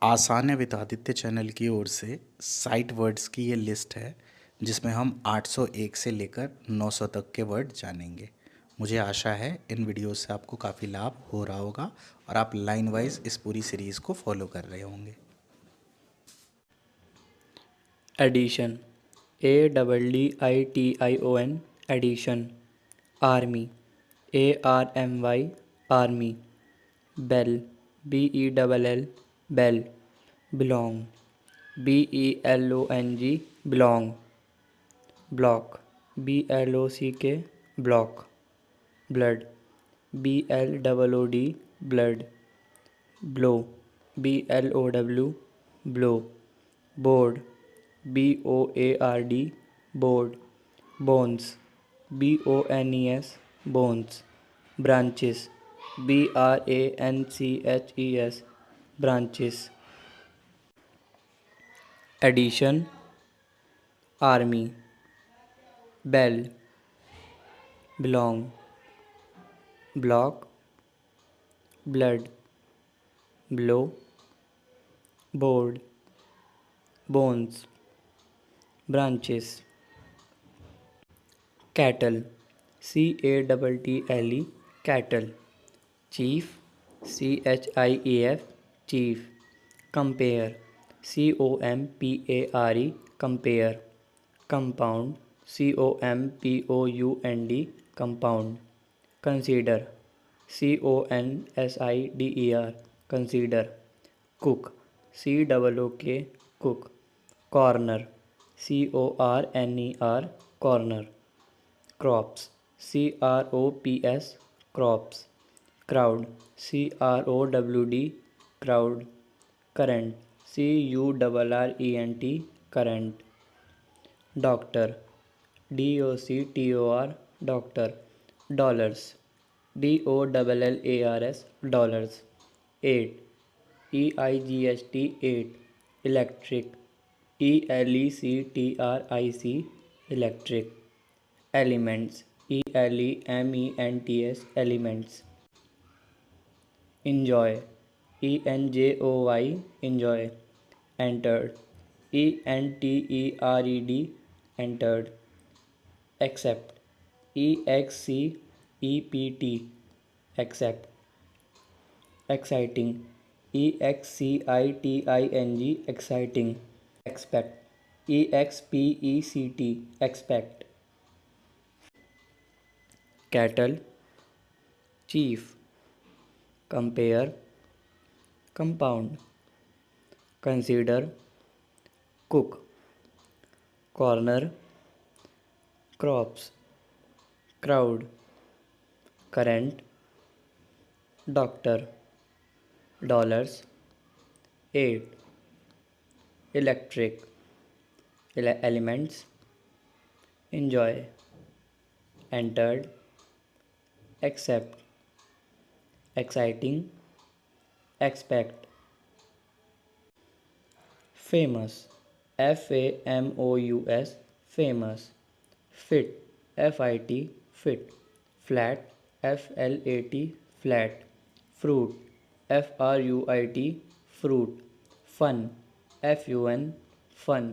आसान है with Aditya channel की ओर से साइट वर्ड्स की ये लिस्ट है जिसमें हम 801 से लेकर 900 तक के वर्ड जानेंगे। मुझे आशा है इन वीडियो से आपको काफ़ी लाभ हो रहा होगा और आप लाइन वाइज इस पूरी सीरीज़ को फॉलो कर रहे होंगे। Addition, ADDITION, addition. Army, ARMY, army. Bell, BELL, bell. Belong, BELONG, belong. Block, BLOCK, block. Blood, BLOOD, blood. Blow, BLOW, blow. Board, BOARD, board. Bones, BONES, bones. Branches, BRANCHES, branches. Addition, army. Bell, belong. Block, blood. Blow, board. Bones, branches. Cattle, CATTLE, cattle. Chief, CHIEF, chief. Compare, COMPARE, compare. Compound, COMPOUND, compound. Consider, CONSIDER, consider. Cook, COOK, cook. Corner, CORNER, corner. Crops, CROPS, crops. Crowd, CROWD, crowd. Current, CURRENT, current. Doctor, DOCTOR, doctor. Dollars, DOLLARS, dollars. Eight, EIGHT, eight. Electric, ELECTRIC, electric. Elements, ELEMENTS, elements. enjoy, ENJOY, enjoy। entered, ENTERED, entered। accept, EXCEPT, accept। exciting, EXCITING, exciting। expect, EXPECT, expect। cattle, chief। compare, compound। consider, cook। corner, crops। crowd, current। doctor, dollars। eight, electric, elements। enjoy, entered, accept, exciting, expect। famous, FAMOUS, famous। fit, FIT, fit। flat, FLAT, flat। fruit, FRUIT, fruit। fun, FUN, fun।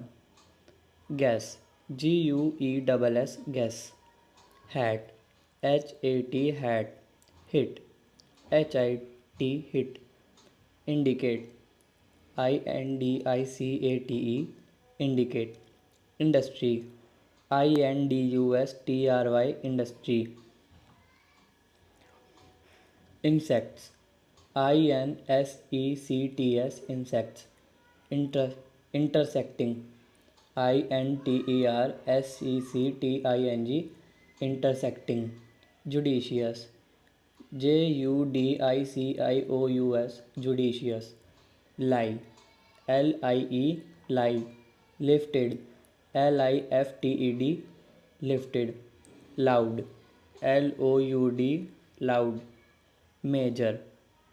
guess, GUESS, guess। hat, HAT, hat। hit, HIT, hit। indicate, INDICATE, indicate। industry, INDUSTRY, industry। insects, INSECTS, insects। intersecting, INTERSECTING, intersecting। judicious, JUDICIOUS, judicious। lie, LIE, lie। lifted, LIFTED, lifted। loud, LOUD, loud। major,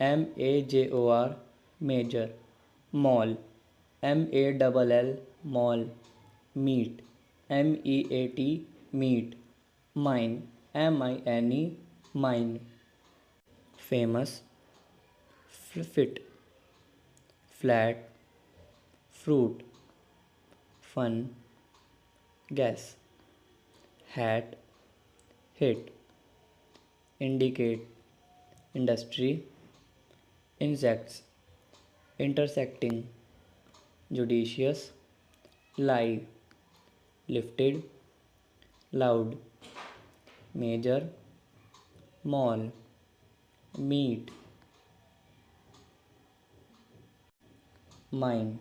MAJOR, major। mall, MALL, mall। meat, MEAT, meat। mine, MINE, mine। famous, fit, flat, fruit, fun, guess, hat, hit, indicate, industry, insects, intersecting, judicious, lie, lifted, loud, major, mall, meet, mine,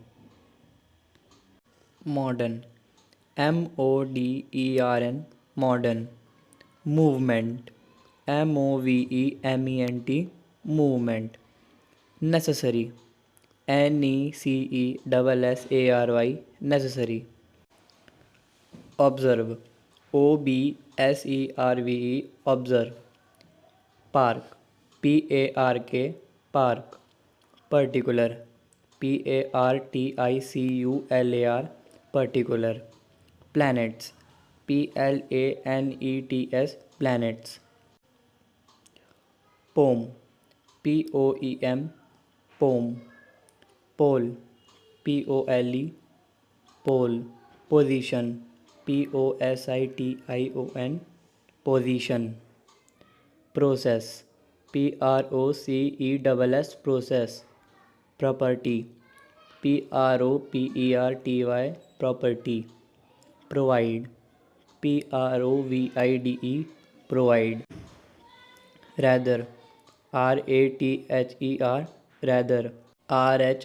modern, modern, modern, movement, movement, movement, necessary, necessary, necessary, observe, observe, observe, park, park, park, particular, particular, particular, planets, planets, planets, poem, poem, poem, pole, pole, pole, position, position, position, process, process, process, property, property, property, provide, provide, provide, rather, rather, rather,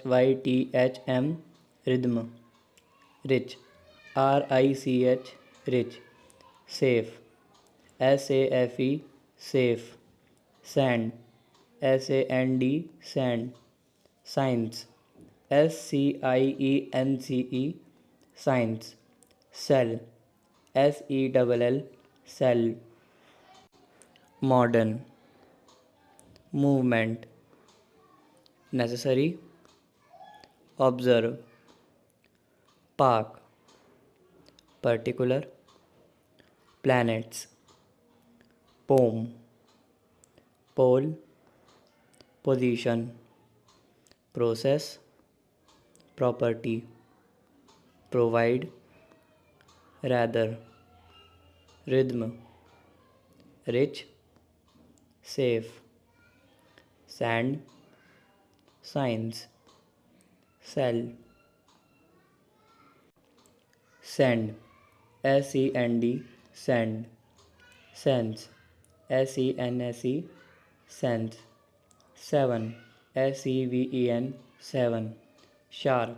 rhythm, rhythm, rich, rich, rich, safe, safe, safe, sand, sand, sand, science, science, science, cell, cell, cell, modern, movement, necessary, observe, park, particular, planets, poem, pole, position, process, property, provide, rather, rhythm, rich, safe, sand, science, cell, send, send, send, sense, sense, sense, seven, seven, seven, sharp,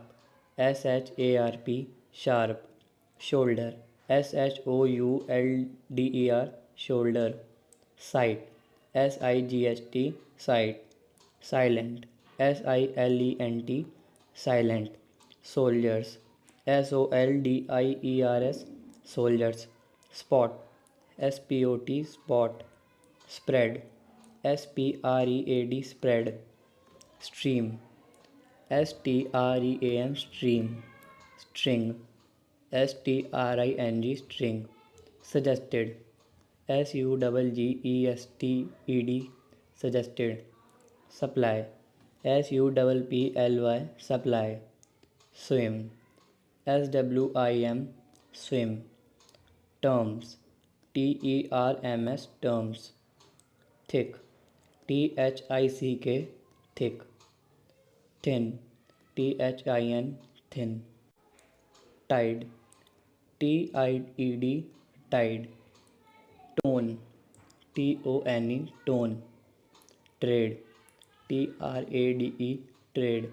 sharp, sharp, shoulder, shoulder, shoulder, sight, sigst, sight, silent, silent, silent, soldiers, solders, soldiers, spot, spot, spot, spread, spread, spread, stream, stream, stream, string, string, string, suggested, suggested, suggested, supply, supply, supply, swim, swim, swim, terms, terms, terms, thick, thick, thick, thin, thin, thin, tide, tide, tide, tone, tone, tone, trade, trade, trade,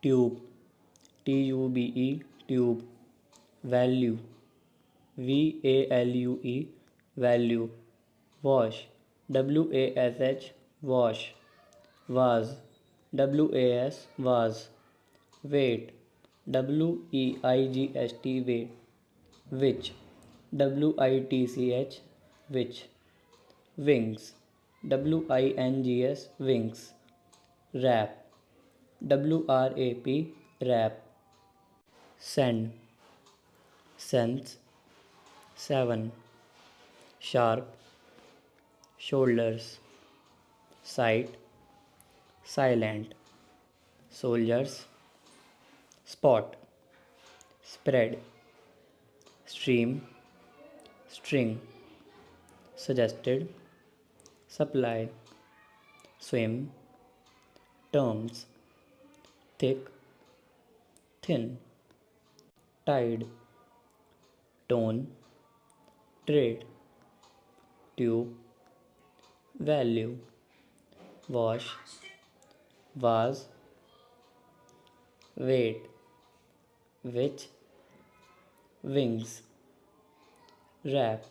tube, tube, tube, value, value, value, wash, wash, wash, was, was, weight, weigst, weight, which, which, which, wings, wings, wings, wrap, wrap, wrap, send, sense, seven, sharp, shoulders, sight, silent, soldiers, spot, spread, stream, string, suggested, supply, swim, terms, thick, thin, tide, tone, trade, tube, value, wash, vase, weight, which, wings, wrap,